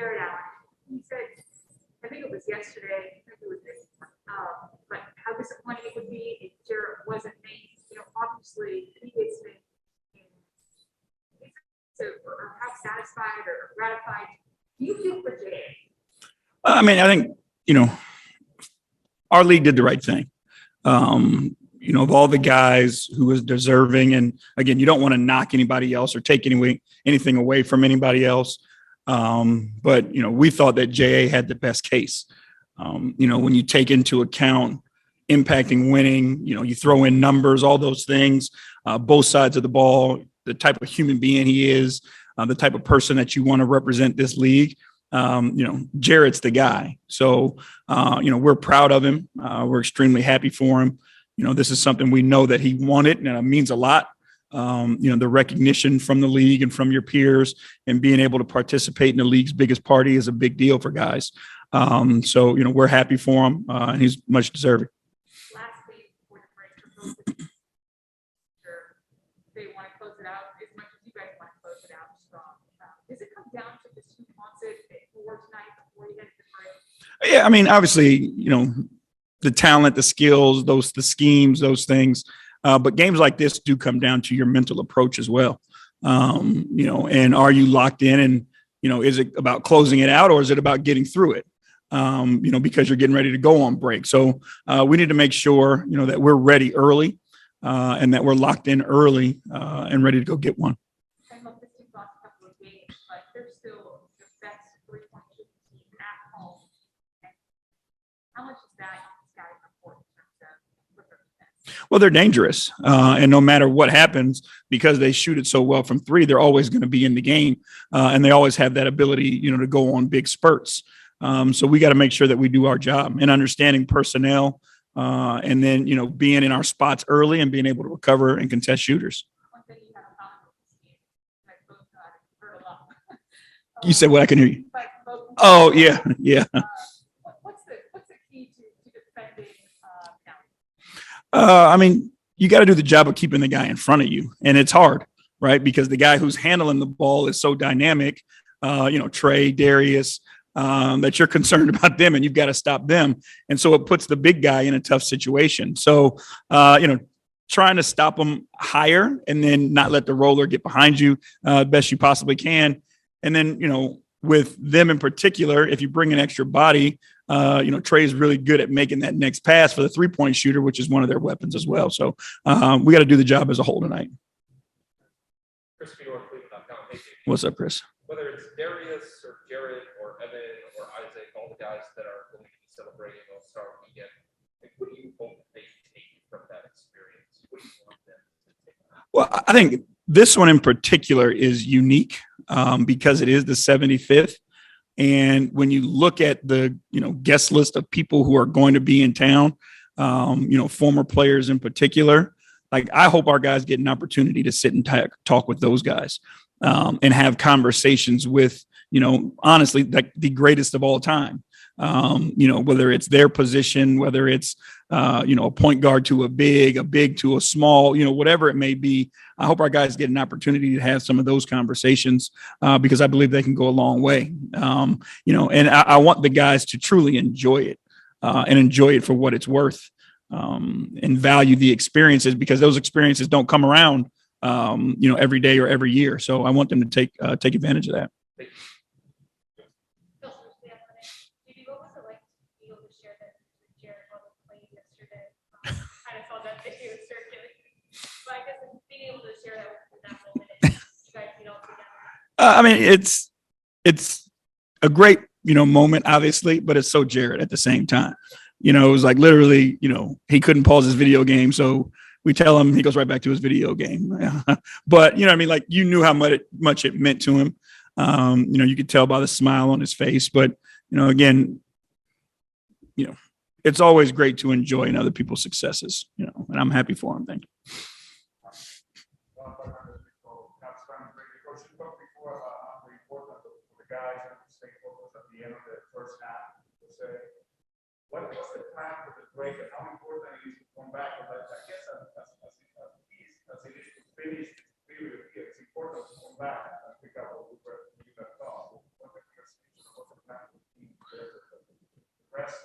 Jarrett Allen. He said, I think it was yesterday, I think it was this, but how disappointing it would be if Jarrett wasn't named. Obviously he gets named. Or how satisfied or gratified do you feel for Jay? I mean, I think, our league did the right thing. Of all the guys who was deserving, and again, you don't want to knock anybody else or take anything away from anybody else. But we thought that JA had the best case. When you take into account impacting winning, you throw in numbers, all those things, both sides of the ball, the type of human being he is, the type of person that you want to represent this league. Jarrett's the guy. So, we're proud of him. We're extremely happy for him. This is something we know that he wanted, and it means a lot. The recognition from the league and from your peers and being able to participate in the league's biggest party is a big deal for guys. So, we're happy for him, and he's much deserving. Lastly, before the break, they want to close it out as much as you guys want to close it out strong. Does it come down to this who wants it for tonight before you head to the break? Yeah, I mean, obviously, the talent, the skills, the schemes, those things. But games like this do come down to your mental approach as well. And are you locked in? And, is it about closing it out or is it about getting through it? Because you're getting ready to go on break. So we need to make sure, that we're ready early and that we're locked in early and ready to go get one. I love this team lost a couple of games, but they're still the best three-point shooting team at home. And how much is that on this guy's report in terms of what their defense? Well, they're dangerous. And no matter what happens, because they shoot it so well from three, they're always going to be in the game. And they always have that ability, to go on big spurts. So we got to make sure that we do our job and understanding personnel and then, being in our spots early and being able to recover and contest shooters. One thing you have a problem with this game, I both heard a lot. You said what? I can hear you. Oh, yeah. What's the key to defending County? I mean, you got to do the job of keeping the guy in front of you. And it's hard, right? Because the guy who's handling the ball is so dynamic, Trey, Darius, that you're concerned about them and you've got to stop them. And so it puts the big guy in a tough situation. So, trying to stop them higher and then not let the roller get behind you best you possibly can. And then, with them in particular, if you bring an extra body, Trey's really good at making that next pass for the three-point shooter, which is one of their weapons as well. So we got to do the job as a whole tonight. What's up, Chris? Whether it's Darius or Jarrett or Evan or Isaac, all the guys that are going to be celebrating All-Star Weekend, what do you hope they take from that experience? What do you want them to take? Well, I think this one in particular is unique because it is the 75th. And when you look at the, guest list of people who are going to be in town, former players in particular, like I hope our guys get an opportunity to sit and talk with those guys and have conversations with, honestly, like the greatest of all time. Whether it's their position, whether it's, a point guard to a big to a small, whatever it may be. I hope our guys get an opportunity to have some of those conversations because I believe they can go a long way. And I want the guys to truly enjoy it and enjoy it for what it's worth and value the experiences because those experiences don't come around, every day or every year. So I want them to take advantage of that. I mean, it's a great, moment, obviously, but it's so Jarrett at the same time. It was like literally, he couldn't pause his video game. So we tell him he goes right back to his video game. But, like you knew how much it meant to him. You could tell by the smile on his face. But, again, it's always great to enjoy in other people's successes, and I'm happy for him. Thank you. What was the plan for the break and how important it is to come back? I guess as it is to finish this period here, it's important to come back and pick up what you have done. rest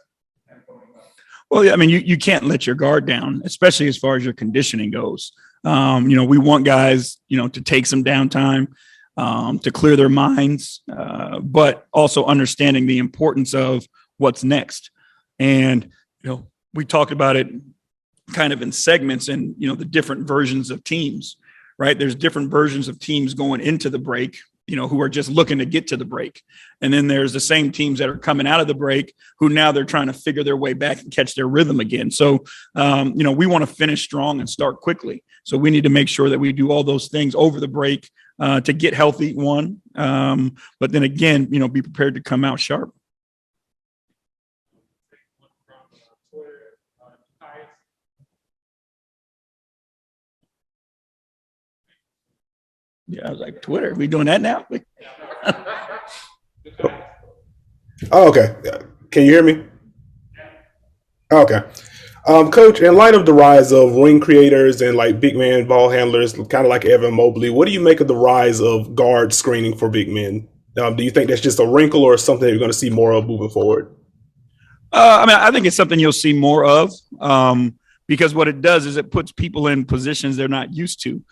and coming up. Well, yeah, I mean, you can't let your guard down, especially as far as your conditioning goes. We want guys, to take some downtime, to clear their minds, but also understanding the importance of what's next. And, we talked about it kind of in segments and, the different versions of teams, right? There's different versions of teams going into the break, who are just looking to get to the break. And then there's the same teams that are coming out of the break who now they're trying to figure their way back and catch their rhythm again. So, we want to finish strong and start quickly. So we need to make sure that we do all those things over the break to get healthy, one. But then again, be prepared to come out sharp. Yeah, I was like, Twitter, we doing that now? Oh, okay. Can you hear me? Okay. Coach, in light of the rise of ring creators and like big man ball handlers, kind of like Evan Mobley, what do you make of the rise of guard screening for big men? Do you think that's just a wrinkle or something that you're going to see more of moving forward? I think it's something you'll see more of because what it does is it puts people in positions they're not used to.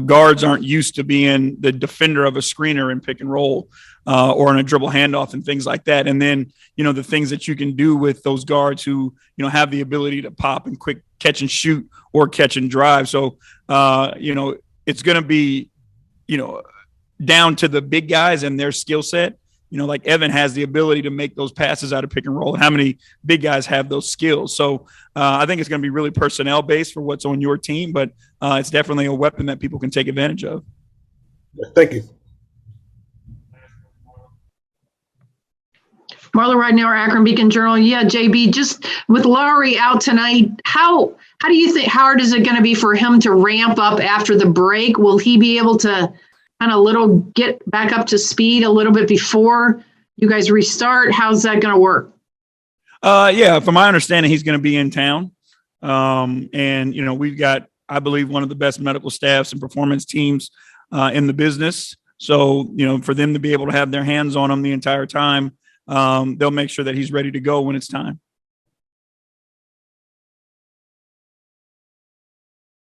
Guards aren't used to being the defender of a screener in pick and roll or in a dribble handoff and things like that. And then, the things that you can do with those guards who, have the ability to pop and quick catch and shoot or catch and drive. So, it's going to be, down to the big guys and their skill set. Like Evan has the ability to make those passes out of pick and roll. And how many big guys have those skills? So I think it's going to be really personnel based for what's on your team, but it's definitely a weapon that people can take advantage of. Thank you. Marla Ridenour, Akron Beacon Journal. Yeah, JB, just with Lowry out tonight, how do you think, how hard is it going to be for him to ramp up after the break? Will he be able to kind of get back up to speed a little bit before you guys restart? How's that going to work? Yeah, from my understanding, he's going to be in town. And, we've got, I believe, one of the best medical staffs and performance teams in the business. So, for them to be able to have their hands on him the entire time, they'll make sure that he's ready to go when it's time.